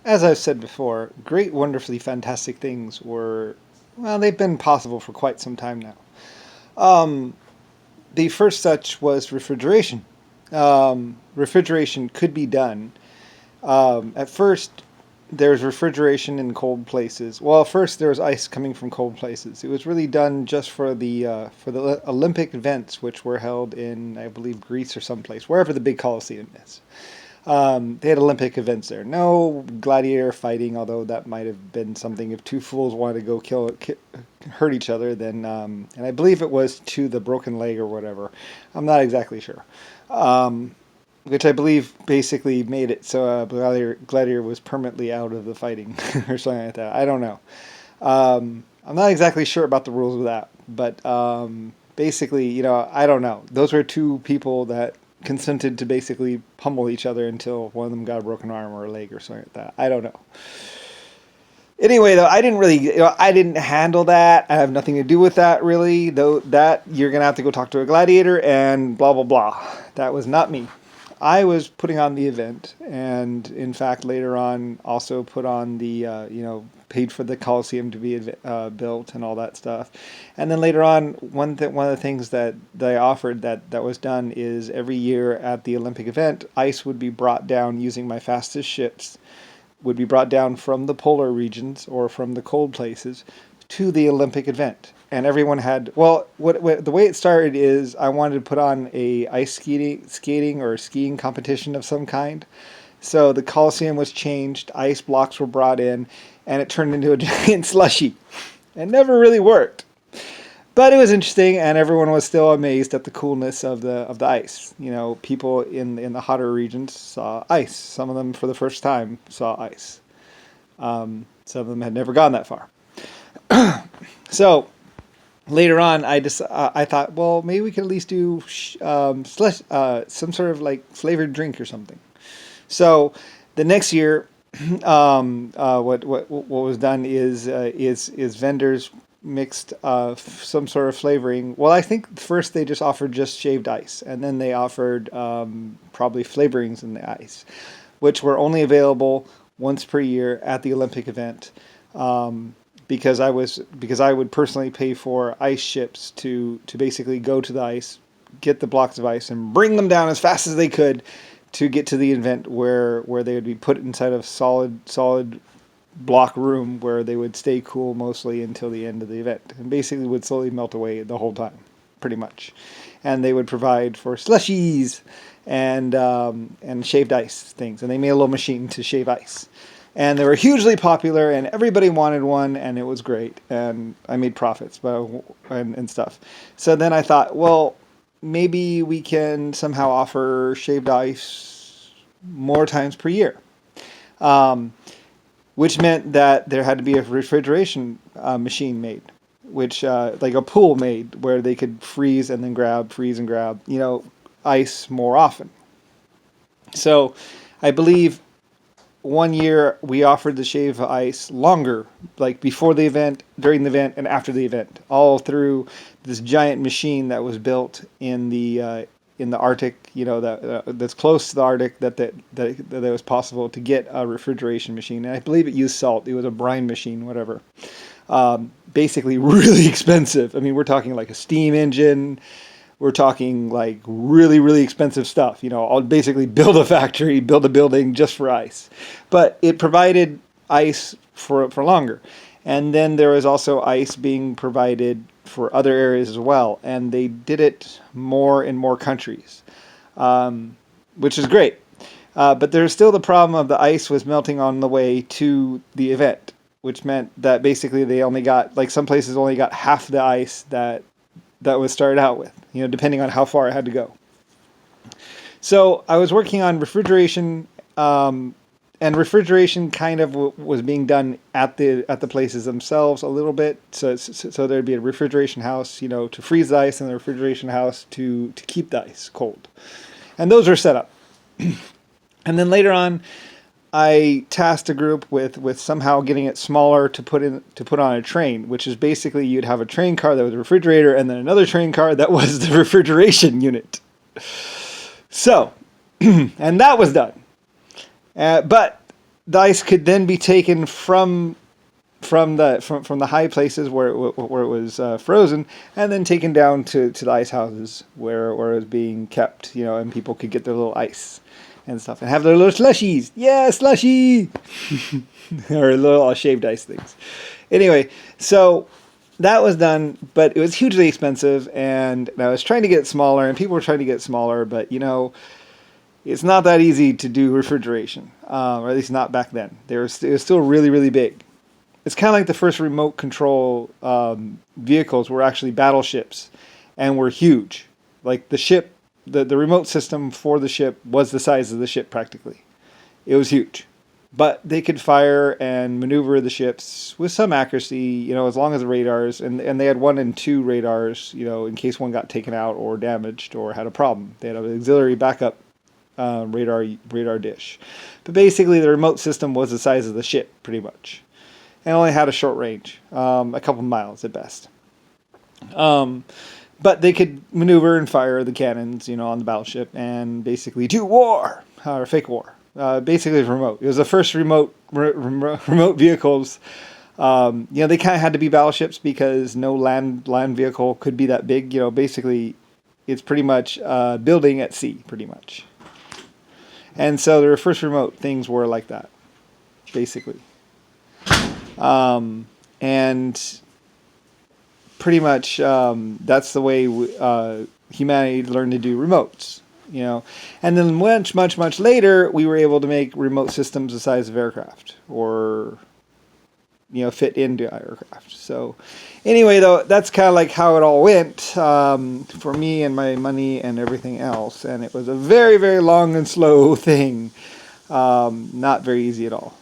As I've said before, great, wonderfully fantastic things well, they've been possible for quite some time now. Um, the first such was refrigeration. Refrigeration could be done. At first, there's refrigeration in cold places. Well, first there was ice coming from cold places. It was really done just for the Olympic events, which were held in, I believe, Greece or someplace, wherever the big Coliseum is. They had Olympic events there. No gladiator fighting, although that might have been something. If two fools wanted to go hurt each other, then, and I believe it was to the broken leg or whatever. I'm not exactly sure. Um, which I believe basically made it so gladiator was permanently out of the fighting or something like that. I don't know. I'm not exactly sure about the rules of that, but basically, I don't know. Those were two people that consented to basically pummel each other until one of them got a broken arm or a leg or something like that. I don't know. Anyway, though, I didn't really, I didn't handle that. I have nothing to do with that, really. Though that you're gonna have to go talk to a gladiator and blah blah blah. That was not me. I was putting on the event, and in fact, later on, also put on paid for the Coliseum to be built and all that stuff. And then later on, one of the things that they offered that was done is every year at the Olympic event, ice would be brought down using my fastest ships, would be brought down from the polar regions or from the cold places to the Olympic event. And everyone had, well, what the way it started is I wanted to put on a ice skating or skiing competition of some kind. So the Coliseum was changed, ice blocks were brought in, and it turned into a giant slushy. It never really worked. But it was interesting, and everyone was still amazed at the coolness of the ice. People in the hotter regions saw ice. Some of them, for the first time, saw ice. Some of them had never gone that far. So later on, I thought, well, maybe we could at least do some sort of like flavored drink or something. So the next year, what was done is vendors mixed some sort of flavoring. Well, I think first they just offered just shaved ice, and then they offered probably flavorings in the ice, which were only available once per year at the Olympic event. Because I would personally pay for ice ships to basically go to the ice, get the blocks of ice, and bring them down as fast as they could to get to the event where they would be put inside of solid block room where they would stay cool mostly until the end of the event, and basically would slowly melt away the whole time, pretty much. And they would provide for slushies and shaved ice things, and they made a little machine to shave ice. And they were hugely popular, and everybody wanted one, and it was great. And I made profits, and stuff. So then I thought, well, maybe we can somehow offer shaved ice more times per year, which meant that there had to be a refrigeration machine made, which like a pool made where they could freeze and grab, ice more often. So I believe one year we offered the shave ice longer, like before the event, during the event, and after the event, all through this giant machine that was built in the Arctic, that's close to the Arctic, that was possible to get a refrigeration machine. And I believe it used salt. It was a brine machine, whatever. Basically, really expensive. I mean, we're talking like a steam engine. We're talking like really, really expensive stuff. I'll basically build a factory, build a building just for ice. But it provided ice for longer. And then there was also ice being provided for other areas as well. And they did it more in more countries, which is great. But there's still the problem of the ice was melting on the way to the event, which meant that basically they only got, like some places only got half the ice that was started out with, depending on how far it had to go. So I was working on refrigeration, and refrigeration kind of was being done at the places themselves a little bit. So there'd be a refrigeration house, to freeze the ice, and a refrigeration house to keep the ice cold, and those were set up. And then later on, I tasked a group with somehow getting it smaller to put on a train, which is basically you'd have a train car that was a refrigerator, and then another train car that was the refrigeration unit. So, and that was done. But the ice could then be taken from the high places where it was frozen, and then taken down to the ice houses where it was being kept, and people could get their little ice and stuff and have their little slushies. Yeah, slushy, or little shaved ice things. Anyway, so that was done, but it was hugely expensive, and I was trying to get smaller, and people were trying to get smaller, but it's not that easy to do refrigeration, or at least not back then. It was still really, really big. It's kind of like the first remote control vehicles were actually battleships, and were huge. Like the ship, the remote system for the ship was the size of the ship practically. It was huge. But they could fire and maneuver the ships with some accuracy, as long as the radars, and they had 1 and 2 radars, in case one got taken out or damaged or had a problem. They had an auxiliary backup radar dish. But basically the remote system was the size of the ship, pretty much. And only had a short range, a couple miles at best. But they could maneuver and fire the cannons, on the battleship and basically do war, or fake war. Basically, it's remote. It was the first remote vehicles. They kind of had to be battleships because no land vehicle could be that big. Basically, it's pretty much building at sea, pretty much. And so the first remote things were like that, basically. And pretty much that's the way humanity learned to do remotes, And then much, much, much later, we were able to make remote systems the size of aircraft, or fit into aircraft. So anyway, though, that's kind of like how it all went for me and my money and everything else. And it was a very, very long and slow thing. Not very easy at all.